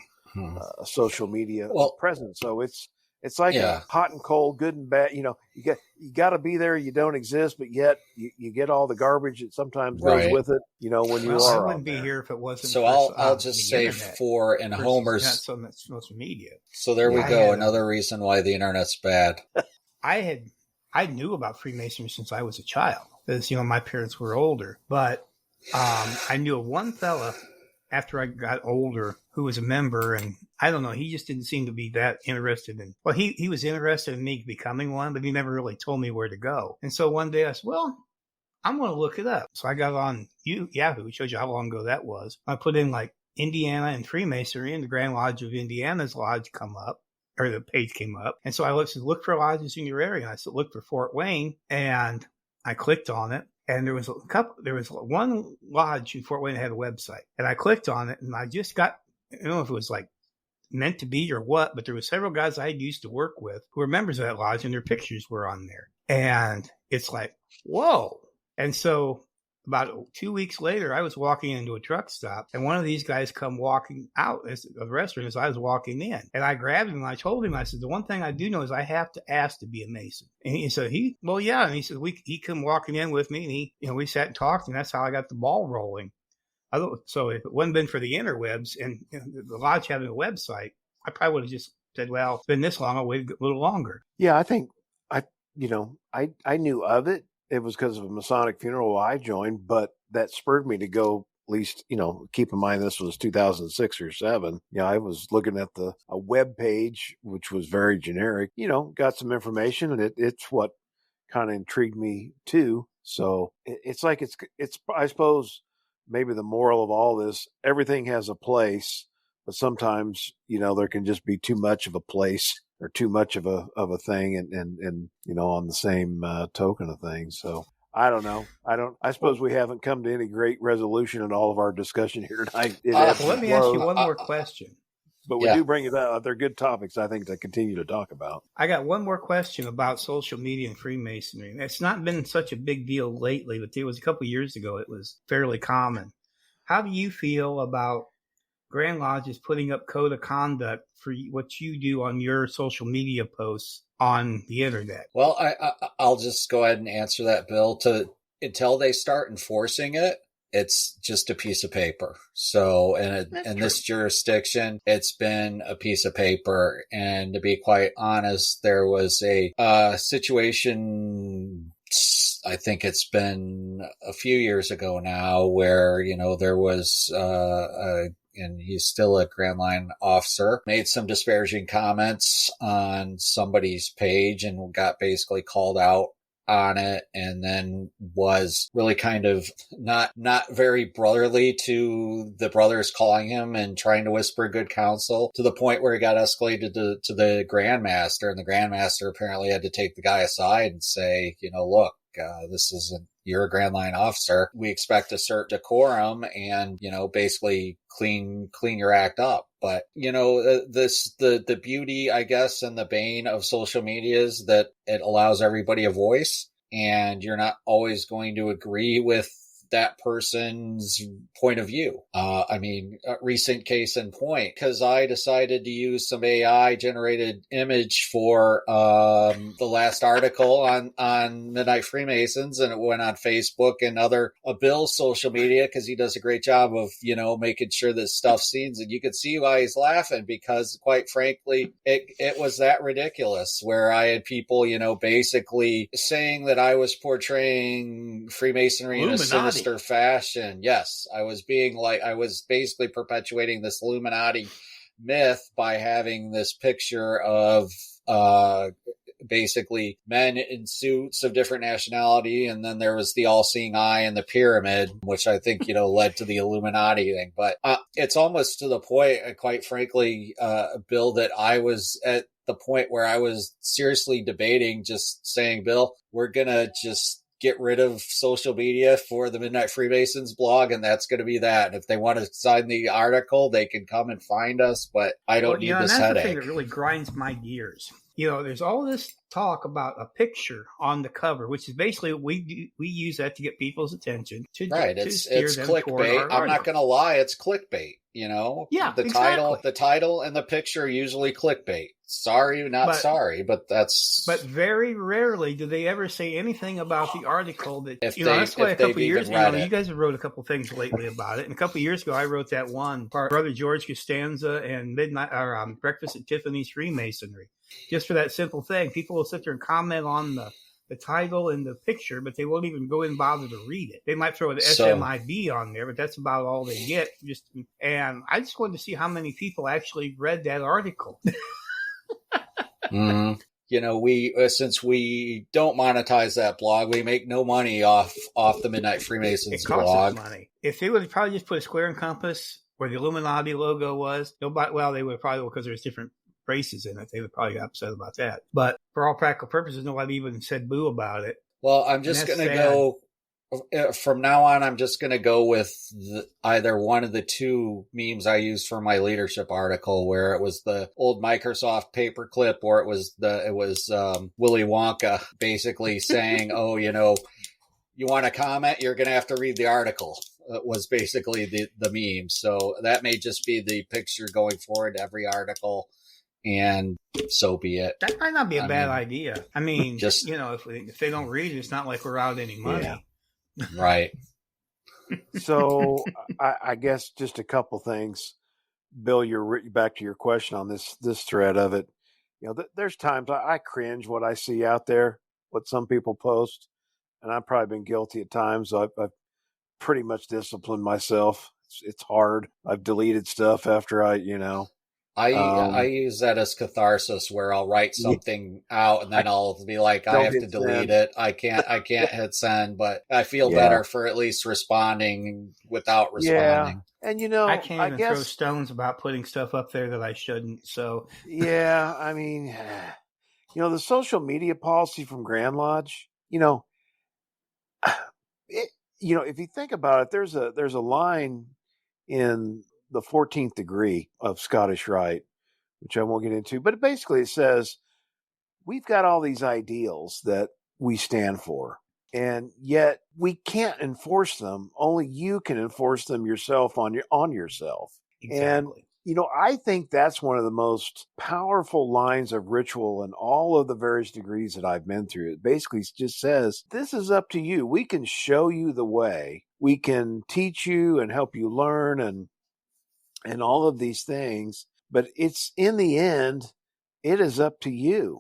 social media presence. So it's like a hot and cold, good and bad. You got to be there. You don't exist, but yet you get all the garbage that sometimes goes with it. When you are.
I wouldn't be here if it wasn't.
So I'll just say in Homer's
not so much social media.
So there we go. Another reason why the internet's bad.
I knew about Freemasonry since I was a child, because my parents were older, but I knew of one fella after I got older who was a member, and I don't know, he just didn't seem to be that interested in, well, he was interested in me becoming one, but he never really told me where to go. And so one day I said, well, I'm going to look it up. So I got on Yahoo, it shows you how long ago that was. I put in like Indiana and Freemasonry, and the Grand Lodge of Indiana's lodge come up, or the page came up. And so I look for lodges in your area. And I said, look for Fort Wayne. And I clicked on it. And there was one lodge in Fort Wayne that had a website. And I clicked on it, and I just got, I don't know if it was like meant to be or what, but there were several guys I used to work with who were members of that lodge, and their pictures were on there. And it's like, whoa. And so about 2 weeks later, I was walking into a truck stop, and one of these guys come walking out of the restaurant as I was walking in. And I grabbed him, and I told him, I said, the one thing I do know is I have to ask to be a Mason. And he said, well, yeah. And he said, he come walking in with me, and we sat and talked, and that's how I got the ball rolling. So if it wouldn't been for the interwebs and the lodge having a website, I probably would have just said, well, it's been this long, I'll wait a little longer.
Yeah, I think I knew of it. It was because of a Masonic funeral I joined, but that spurred me to go, at least, keep in mind this was 2006 or 7. I was looking at a web page, which was very generic, got some information, and it's what kind of intrigued me too. So it's like, it's, I suppose maybe the moral of all this, everything has a place, but sometimes, there can just be too much of a place or too much of a thing and on the same token of things. So I don't know. I suppose we haven't come to any great resolution in all of our discussion here tonight.
Let me ask you one more question.
But we do bring it up. They're good topics, I think, to continue to talk about.
I got one more question about social media and Freemasonry. It's not been such a big deal lately, but it was a couple of years ago. It was fairly common. How do you feel about Grand Lodges putting up code of conduct for what you do on your social media posts on the internet?
Well, I'll just go ahead and answer that, Bill. Until they start enforcing it, it's just a piece of paper. So in this jurisdiction, it's been a piece of paper. And to be quite honest, there was a situation, I think it's been a few years ago now, where, there was and he's still a Grand Line officer, made some disparaging comments on somebody's page and got basically called out on it, and then was really kind of not very brotherly to the brothers calling him and trying to whisper good counsel, to the point where he got escalated to the Grandmaster, and the Grandmaster apparently had to take the guy aside and say, look, this isn't, you're a Grand Line officer. We expect a certain decorum and, basically clean your act up. But, the beauty, I guess, and the bane of social media is that it allows everybody a voice, and you're not always going to agree with that person's point of view. A recent case in point, because I decided to use some AI generated image for the last article on Midnight Freemasons, and it went on Facebook and other Bill's social media, because he does a great job of, making sure that stuff's seen, and you could see why he's laughing, because quite frankly, it was that ridiculous, where I had people, basically saying that I was portraying Freemasonry in a sinister fashion. Yes, I was basically perpetuating this Illuminati myth by having this picture of basically men in suits of different nationality, and then there was the all-seeing eye and the pyramid, which I think led to the Illuminati thing. But it's almost to the point, quite frankly, Bill, that I was at the point where I was seriously debating just saying, Bill, we're gonna just get rid of social media for the Midnight Freemasons blog, and that's going to be that. And if they want to sign the article, they can come and find us, but I don't need this headache.
That's the thing that really grinds my gears. There's all this talk about a picture on the cover, which is basically we use that to get people's attention.
It's clickbait. I'm not going to lie, it's clickbait.
Yeah,
the title and the picture are usually clickbait. Sorry, sorry, but that's.
But very rarely do they ever say anything about the article that.
That's
why a couple of years ago, you guys have wrote a couple of things lately about it. And a couple of years ago, I wrote that one, Brother George Costanza and Breakfast at Tiffany's Freemasonry. Just for that simple thing, people will sit there and comment on the title and the picture, but they won't even go and bother to read it. They might throw the
So-
SMIB on there, but that's about all they get. And I just wanted to see how many people actually read that article.
Mhm. You know, since we don't monetize that blog, we make no money off the Midnight Freemasons
It costs
blog.
us money. If they would have probably just put a square and compass where the Illuminati logo was, nobody. Well, they would probably, because there's different races in it, they would probably get upset about that. But for all practical purposes, nobody even said boo about it.
Well, I'm just
And
going to
that's
go from now on. I'm just going to go with either one of the two memes I used for my leadership article, where it was the old Microsoft paperclip, or it was Willy Wonka basically saying, "Oh, you know, you want to comment? You're going to have to read the article." Was basically the meme. So that may just be the picture going forward to every article, and so be it.
That might not be a bad idea. I mean,
just-
if they don't read it, it's not like we're out any money.
Yeah.
Right.
So I guess just a couple things. Bill, you're back to your question on this thread of it. You know, there's times I cringe what I see out there, what some people post, and I've probably been guilty at times. I've pretty much disciplined myself. It's hard. I've deleted stuff after I
use that as catharsis, where I'll write something out and then I'll be like, I have to delete it. I can't hit send, but I feel better for at least responding without responding.
Yeah. And
I can't even throw stones about putting stuff up there that I shouldn't. So
yeah, I mean, the social media policy from Grand Lodge, if you think about it, there's a line in the 14th degree of Scottish Rite, which I won't get into, but basically it says, we've got all these ideals that we stand for, and yet we can't enforce them. Only you can enforce them yourself on yourself.
exactly.
And, I think that's one of the most powerful lines of ritual in all of the various degrees that I've been through. It basically just says, this is up to you. We can show you the way. We can teach you and help you learn and all of these things, but it's in the end, it is up to you,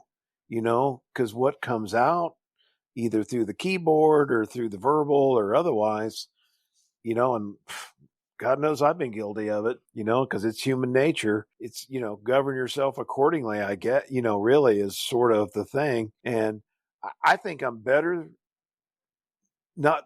because what comes out either through the keyboard or through the verbal or otherwise, and God knows I've been guilty of it, because it's human nature. It's, govern yourself accordingly, I get, really is sort of the thing. And I think I'm better. Not,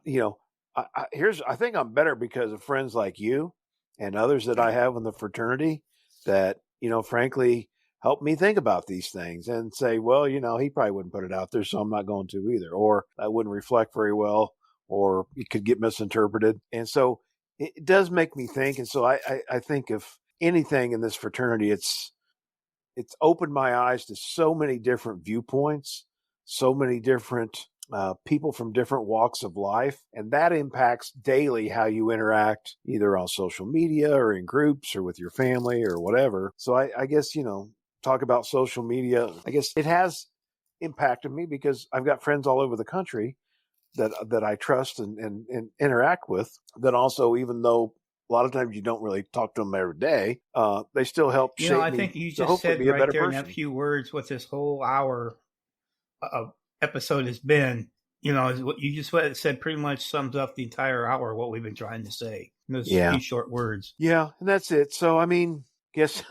I think I'm better because of friends like you and others that I have in the fraternity that, frankly, help me think about these things and say, well, he probably wouldn't put it out there, so I'm not going to either. Or that wouldn't reflect very well, or it could get misinterpreted. And so it does make me think. And so I think if anything in this fraternity, it's opened my eyes to so many different viewpoints, so many different people from different walks of life. And that impacts daily how you interact either on social media or in groups or with your family or whatever. So I guess, talk about social media. I guess it has impacted me because I've got friends all over the country that I trust and interact with, that also, even though a lot of times you don't really talk to them every day, they still help shape me.
I think you just said right there in that few words what this whole hour of episode has been. What you just said pretty much sums up the entire hour of what we've been trying to say in those few short words.
Yeah, and that's it. So, I mean, guess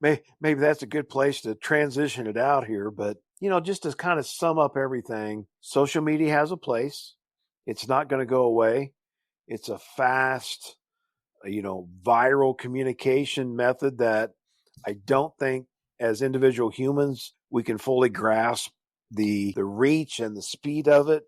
maybe that's a good place to transition it out here. But, just to kind of sum up everything, social media has a place. It's not going to go away. It's a fast, viral communication method that I don't think as individual humans we can fully grasp the reach and the speed of it.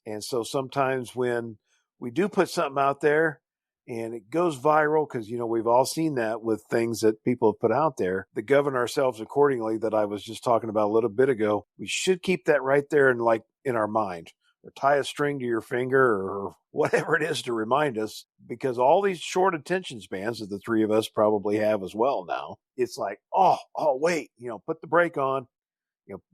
And so sometimes when we do put something out there and it goes viral, because, we've all seen that with things that people have put out there, to govern ourselves accordingly, that I was just talking about a little bit ago, we should keep that right there in our mind, or tie a string to your finger or whatever it is to remind us, because all these short attention spans that the three of us probably have as well now, it's like, oh, wait, put the brake on,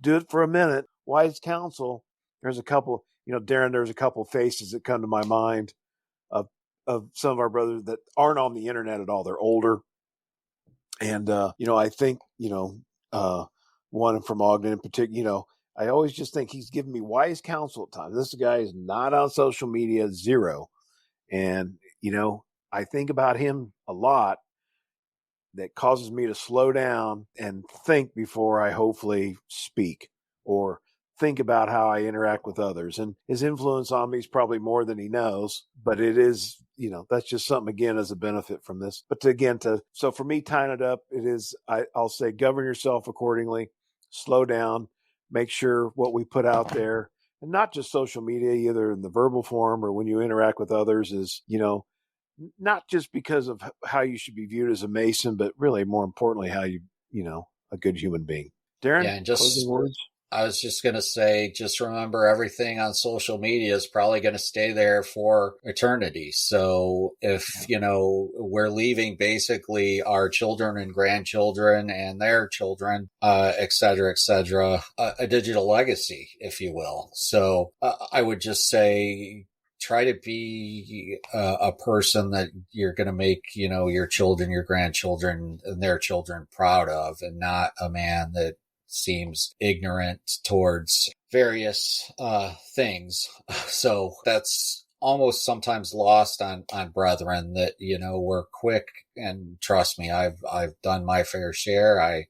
do it for a minute. Wise counsel. There's a couple, Darren, there's a couple of faces that come to my mind of some of our brothers that aren't on the internet at all. They're older. And, I think, one from Ogden in particular, I always just think he's giving me wise counsel at times. This guy is not on social media, zero. And, I think about him a lot. That causes me to slow down and think before I hopefully speak or think about how I interact with others. And his influence on me is probably more than he knows, but it is, that's just something, again, as a benefit from this. But so for me, tying it up, it is, I'll say, govern yourself accordingly, slow down, make sure what we put out there, and not just social media, either in the verbal form or when you interact with others, is, not just because of how you should be viewed as a Mason, but really more importantly, how a good human being. Darren,
and
closing words?
I was just going to say, just remember, everything on social media is probably going to stay there for eternity. So if, we're leaving basically our children and grandchildren and their children, et cetera, a digital legacy, if you will. So I would just say, try to be a person that you're going to make, your children, your grandchildren, and their children proud of, and not a man that seems ignorant towards various things. So that's almost sometimes lost on brethren, that, we're quick, and trust me, I've done my fair share. I've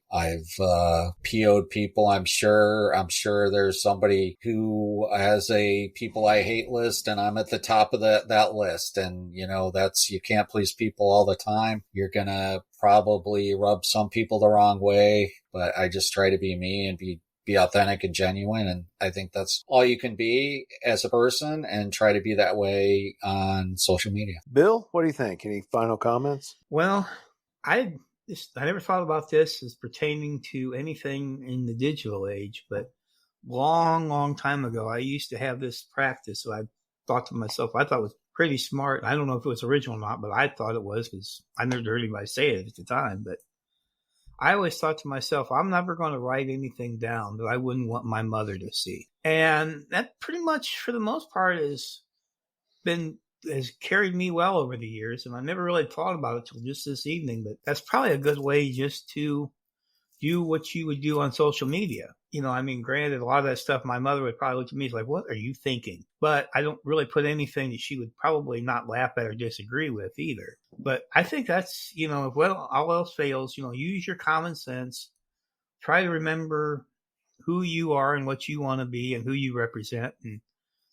PO'd people. I'm sure there's somebody who has a people I hate list, and I'm at the top of that list. And, you can't please people all the time. You're going to probably rub some people the wrong way, but I just try to be me and be authentic and genuine. And I think that's all you can be as a person, and try to be that way on social media.
Bill, what do you think? Any final comments?
Well, I never thought about this as pertaining to anything in the digital age, but long time ago, I used to have this practice. So I thought to myself, I thought it was pretty smart. I don't know if it was original or not, but I thought it was, because I never heard anybody say it at the time. But I always thought to myself, I'm never going to write anything down that I wouldn't want my mother to see. And that pretty much, for the most part, has carried me well over the years. And I never really thought about it till just this evening, but that's probably a good way just to do what you would do on social media. Granted, a lot of that stuff, my mother would probably look at me like, what are you thinking? But I don't really put anything that she would probably not laugh at or disagree with either. But I think that's, if all else fails, use your common sense. Try to remember who you are and what you want to be and who you represent, and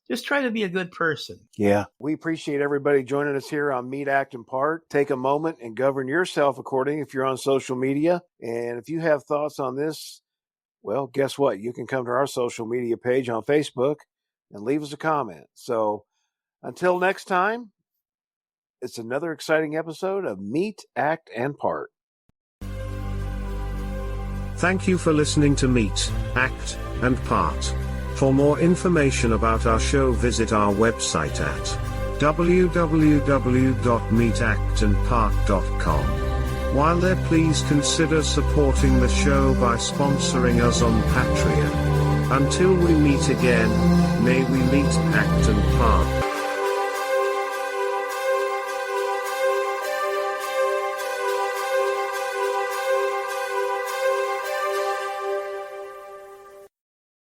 just try to be a good person.
Yeah. We appreciate everybody joining us here on Meet, Act, and Part. Take a moment and govern yourself accordingly if you're on social media. And if you have thoughts on this, well, guess what? You can come to our social media page on Facebook and leave us a comment. So until next time, it's another exciting episode of Meet, Act, and Part.
Thank you for listening to Meet, Act, and Part. For more information about our show, visit our website at www.meetactandpart.com. While there, please consider supporting the show by sponsoring us on Patreon. Until we meet again, may we meet, act, and part.